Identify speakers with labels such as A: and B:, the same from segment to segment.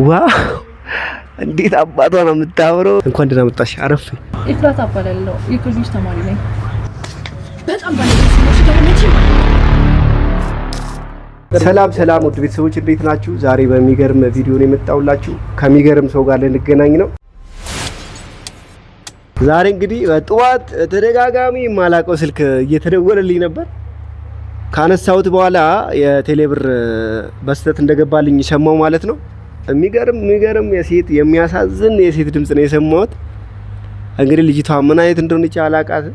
A: ዋው እንዴት አባቷ ነው የምታምረው። እንኳን ደህና መጣሽ። አረፍ
B: ኢፍራት አባላለሁ። የኮሌጅ ተማሪ ነኝ። በጣም ባለቤት ነው።
A: ሰላም ውድ ቤተሰቦች እንዴት ናችሁ? ዛሬ በሚገርም ቪዲዮ ነው የመጣሁላችሁ። ከሚገርም ሰው ጋር ልንገናኝ ነው። ዛሬ እንግዲህ በጠዋት ተደጋጋሚ ማላቀው ስልክ እየተደወለልኝ ነበር። ካነሳሁት በኋላ የቴሌብር በስተት እንደገባልኝ ሰማው ማለት ነው። የሚገርም የሴት የሚያሳዝን የሴት ድምጽ ነው የሰማሁት። እንግዲህ ልጅቷ ምን አይነት እንደሆነች አላቃት።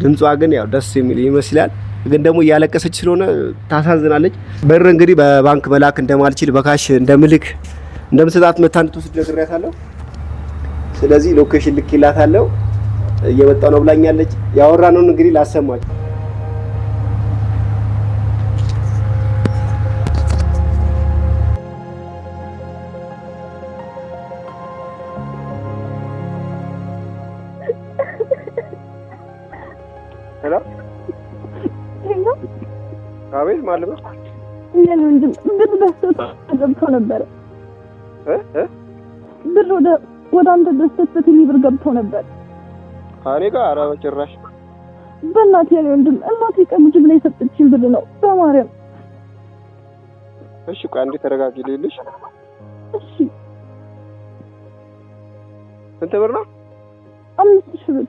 A: ድምጿ ግን ያው ደስ የሚል ይመስላል። ግን ደግሞ እያለቀሰች ስለሆነ ታሳዝናለች። ብር እንግዲህ በባንክ መላክ እንደማልችል በካሽ እንደምልክ እንደምሰጣት መታ እንድትወስድ ነግሬያታለሁ። ስለዚህ ሎኬሽን ልኬላታለሁ። እየመጣሁ ነው ብላኛለች። ያወራነውን እንግዲህ ላሰማችሁ። አቤት ማለት ነው።
B: ምን ወንድም ብር በስተት ገብቶ ነበር። ብር ወደ አንተ በስተት ብር ገብቶ ነበር።
A: እኔ ጋር ኧረ በጭራሽ።
B: በእናትህ ነው ወንድም፣ እናቴ ቀምጅ ብላ የሰጠችኝ ብር ነው በማርያም።
A: እሺ ቆይ አንዴ ተረጋጊ ልልሽ።
B: እሺ
A: ስንት ብር ነው?
B: 5000 ብር።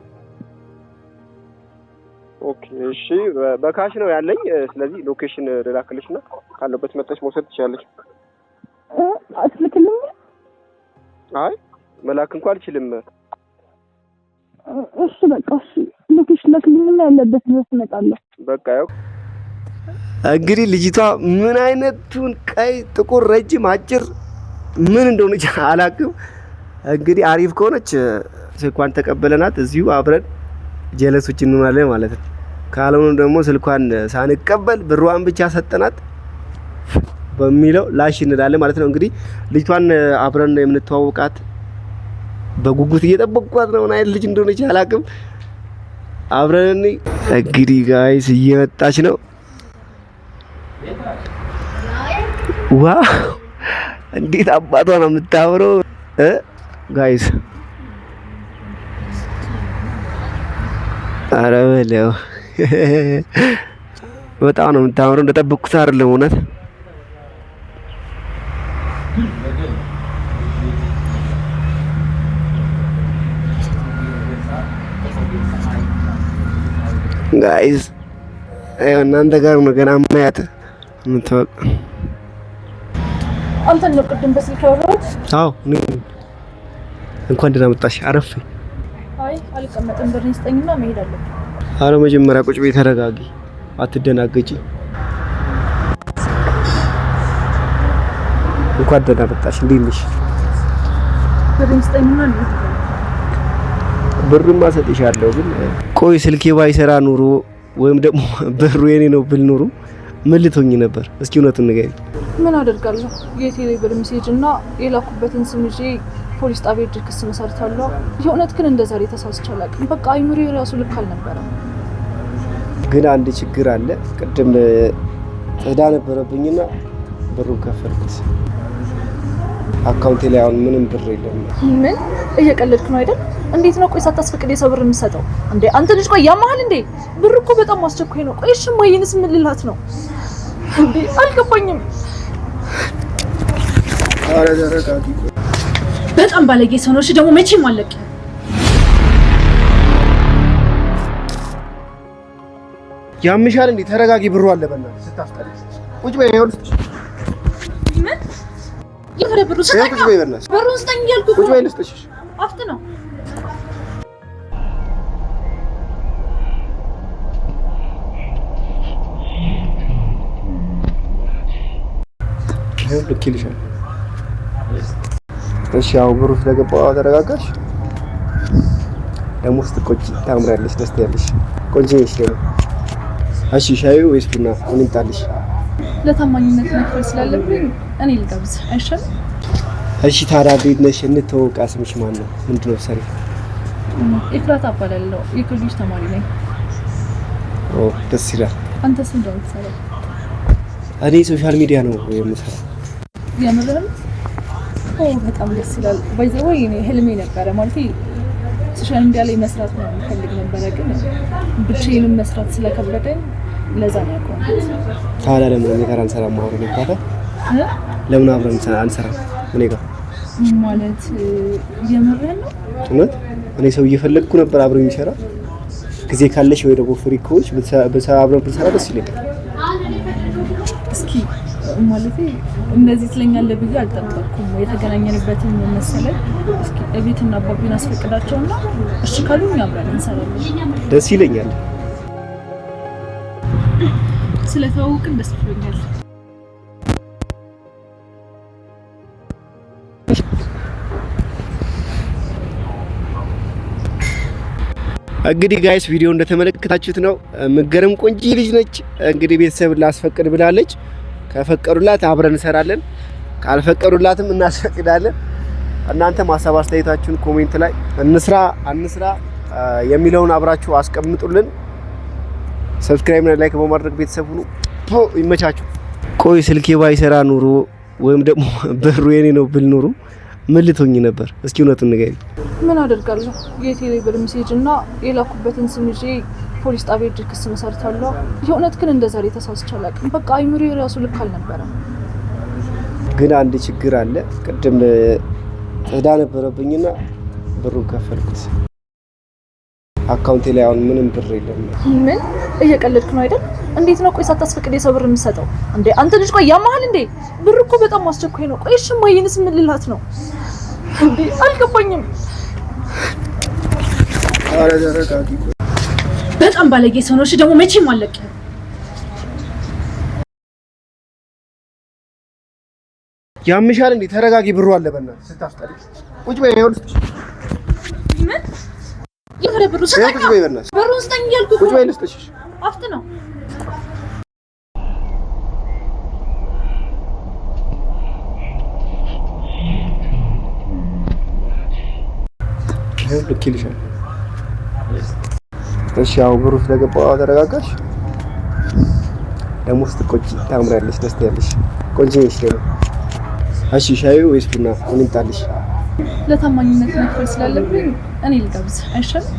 A: ኦኬ እሺ፣ በካሽ ነው ያለኝ። ስለዚህ ሎኬሽን ልላክልሽና ካለበት መጥተሽ መውሰድ ትችላለሽ።
B: አትልክልኝ?
A: አይ መላክ እንኳን አልችልም።
B: እሺ በቃ እሺ፣ ሎኬሽን ላክልኝና ያለበት ድረስ እመጣለሁ።
A: በቃ ያው እንግዲህ ልጅቷ ምን አይነቱን ቀይ፣ ጥቁር፣ ረጅም፣ አጭር ምን እንደሆነች አላውቅም። እንግዲህ አሪፍ ከሆነች ስልኳን ተቀበለናት እዚሁ አብረን ጀለሶች እንሆናለን ማለት ነው። ካልሆነ ደግሞ ስልኳን ሳንቀበል ብሯን ብቻ ሰጠናት በሚለው ላሽ እንላለን ማለት ነው። እንግዲህ ልጅቷን አብረን ነው የምንተዋወቃት። በጉጉት እየጠበቅኳት ነው። ምን አይነት ልጅ እንደሆነች አላውቅም። አብረን እንግዲህ ጋይስ እየመጣች ነው። ዋው እንዴት አባቷ ነው የምታምረው ጋይስ። አረ በለው በጣም ነው የምታምረው። እንደጠበቅኩት አይደለም እውነት። ጋይስ እናንተ ጋር ነው ገና ማያት ምትወቅ።
B: አንተ ነው ቅድም በስልክ ያወራሁት?
A: አዎ እንኳን ደህና መጣሽ። አረፍ
B: አይ አልቀመጥም። ብሬን ስጠኝና መሄድ አለብኝ።
A: አረ መጀመሪያ ቁጭ በይ፣ ተረጋጊ፣ አትደናገጪ። እንኳን ደህና መጣሽ። እንዴት ነሽ?
B: ብሬን ስጠኝና ልሂድ።
A: ብሩማ ሰጥሻለሁ፣ ግን ቆይ ስልኬ ባይሰራ ኑሮ ወይም ደግሞ ብሩ የኔ ነው ብል ኑሮ ምን ልትሆኚ ነበር? እስኪ እውነቱን ንገሪኝ።
B: ምን አደርጋለሁ? የቴሌ ብር ሜሴጅ እና የላኩበትን ስም ይዤ ፖሊስ ጣቢያ ድርክ ክስ መሰርታለሁ። የእውነት ግን እንደዛሬ ተሳስቼ አላውቅም። በቃ አይምሬ ራሱ ልክ አልነበረም።
A: ግን አንድ ችግር አለ። ቅድም እዳ ነበረብኝና ብሩን ከፈልኩት። አካውንቴ ላይ አሁን ምንም ብር የለም።
B: ምን እየቀለድክ ነው አይደል? እንዴት ነው ቆይ ሳታስፈቅድ የሰው ብር የምትሰጠው እንዴ? አንተ ልጅ ቆይ ያማሃል እንዴ? ብር እኮ በጣም አስቸኳይ ነው። ቆይ እሺ ማየንስ ምን ልላት ነው እንዴ? አልገባኝም።
A: አረ ተረጋጊ።
B: በጣም ባለጌ ሰው ነው። እሺ ደግሞ መቼም አለቅ።
A: ያምሻል እንዴ? ተረጋጊ። ብሩ አለ በእናትህ ስታስጠሪ። ቁጭ በይ። ይኸውልሽ
B: ምን ይሄ ብሩ ስጠኝ።
A: ቁጭ በይ በእናትሽ።
B: ብሩን ስጠኝ እያልኩ
A: ቁጭ በይ ልስጥሽ።
B: አፍት ነው።
A: ልክ ይልሻል። እሺ አሁን ብሩ ስለገባው ተረጋጋሽ። ደግሞ ስትቆጪ ታምራለሽ፣ ደስ ያለሽ ቆንጆ ነሽ ደግሞ። እሺ ሻዩ ወይስ ቡና ምን ይጣልሽ?
B: ለታማኝነት መክፈል ስላለብኝ እኔ ልጋብዝ አይሻልም?
A: እሺ ታዲያ ቤት ነሽ? እንተዋወቅ። ስምሽ ማን ነው? ምንድነው ሰሪ?
B: ኢፍራት አባላለሁ። የኮሌጅ ተማሪ ነኝ።
A: ኦ ደስ ይላል።
B: አንተስ እንደው የምትሰራው?
A: እኔ ሶሻል ሚዲያ ነው የምሰራው።
B: የምርህም? በጣም ደስ ይላል። ባይዘው እኔ ህልሜ ነበረ ማለት ሶሻል ሚዲያ ላይ መስራት ነው የምፈልግ ነበረ፣ ግን ብቻዬንም መስራት ስለከበደኝ ለዛ ነው ያቆምኩት።
A: ታዲያ ለምን ጋር አንሰራም? አብረን ይባላል። ለምን አብረን አንሰራም? እኔ ጋር
B: ማለት የምርህን ነው?
A: እውነት እኔ ሰው እየፈለግኩ ነበር አብረን የሚሰራ ጊዜ ካለሽ ወይ ደግሞ ፍሪ ኮች አብረን ብንሰራ ደስ ይለኛል።
B: እስኪ ማለት እነዚህ ትለኛለህ ብዬ አልጠበቅኩም። የተገናኘንበትን መሰለኝ። እስኪ እቤትና አባቢን አስፈቅዳቸውና እሺ ካሉኝ አብረን እንሰራለን።
A: ደስ ይለኛል።
B: ስለተዋወቅን ደስ ብሎኛል።
A: እንግዲህ ጋይስ ቪዲዮ እንደተመለከታችሁት ነው። መገረም ቆንጆ ልጅ ነች። እንግዲህ ቤተሰብ ላስፈቅድ ብላለች። ከፈቀዱላት አብረን እንሰራለን፣ ካልፈቀዱላትም እናስፈቅዳለን። እናንተ ሀሳብ አስተያየታችሁን ኮሜንት ላይ አንስራ የሚለውን አብራችሁ አስቀምጡልን። ሰብስክራይብ እና ላይክ በማድረግ ቤተሰብ ሁኑ። ይመቻችሁ። ቆይ ስልኬ ባይሰራ ኑሮ ወይም ደግሞ ብሩ የኔ ነው ብል ኑሮ ምን ልትሆኚ ነበር? እስኪ እውነቱን ንገሪኝ።
B: ምን አደርጋለሁ? የቴሌ ብር ሜሴጅ እና የላኩበትን ስም ይዤ ፖሊስ ጣቢያ ሄጄ ክስ መሰርታለሁ። የእውነት ግን እንደዛሬ ተሳስቼ አላውቅም። በቃ አይምሮዬ ራሱ ልክ አልነበረም።
A: ግን አንድ ችግር አለ። ቅድም እዳ ነበረብኝና ብሩን ከፈልኩት። አካውንቴ ላይ አሁን ምንም ብር የለም።
B: ምን እየቀለድክ ነው አይደል? እንዴት ነው ቆይ ሳታስፈቅድ የሰው ብር የምትሰጠው እንዴ? አንተ ልጅ ቆይ ያማሃል እንዴ? ብር እኮ በጣም አስቸኳይ ነው። ቆይ እሺ ማየንስ ምን ልላት ነው እንዴ? አልገባኝም።
A: አረ ተረጋጊ።
B: በጣም ባለጌ ሰው ነው። እሺ ደግሞ መቼም አለቅ።
A: ያምሻል እንዴ? ተረጋጊ። ብሩ አለ በእናትህ ስታስጠሪ። ቁጭ በይ። ይኸውልሽ
B: ምን ይሄ ብሩ ስጠኝ።
A: ቁጭ በይ በእናትህ።
B: ብሩን ስጠኝ እያልኩህ
A: ቁጭ በይ ልስጥሽ።
B: አፍጥ ነው
A: ልክ ይልሻል። እሺ አሁን ብሩ ስለገባ ተረጋጋሽ። ደግሞ ስትቆጪ ታምሪያለሽ፣ ደስ ትያለሽ፣ ቆንጆ ነሽ ደግሞ። እሺ ሻይ ወይስ ቡና ምን ይምጣልሽ?
B: ለታማኝነት መክፈል ስላለብኝ እኔ ልጋብዝ አይሻልም?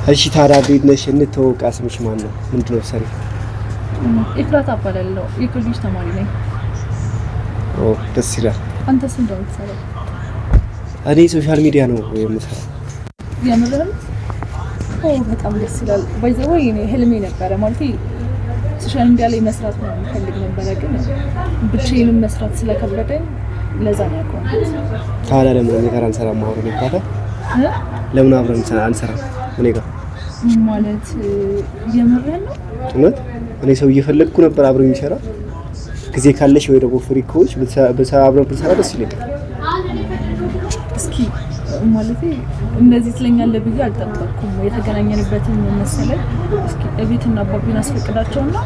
A: እሺ ታዲያ እንዴት ነሽ? እንተዋወቅ። ስምሽ ማን ነው? ምንድን ነው ሰሪ?
B: ኤፍራታ እባላለሁ። የኮሌጅ ተማሪ ነኝ።
A: ኦ ደስ ይላል።
B: አንተስ እንደው የምትሰራው?
A: እኔ ሶሻል ሚዲያ ነው የምሰራው።
B: የምርህን? በጣም ደስ ይላል። ባይዘው እኔ ህልሜ ነበረ ማለት ሶሻል ሚዲያ ላይ መስራት ነው የምፈልግ ነበረ፣ ግን ብቻዬንም መስራት ስለከበደኝ ለዛ ነው ያቆምኩት።
A: ታዲያ ለምን ጋር አንሰራም? አብረን ይባላል። ለምን አብረን አንሰራም? እኔ ጋር
B: ማለት የምርህን ነው?
A: እውነት እኔ ሰው እየፈለግኩ ነበር አብረን የሚሰራ ጊዜ ካለሽ ወይ ደግሞ ፍሪ ኮች አብረን ብንሰራ ደስ ይለኛል።
B: እስኪ ማለት እነዚህ ትለኛለህ ብዬ አልጠበቅኩም። የተገናኘንበትን መሰለኝ። እስኪ እቤትና አባቢን አስፈቅዳቸውና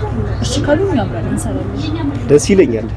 B: እሺ ካሉኝ አብረን እንሰራለን።
A: ደስ ይለኛል።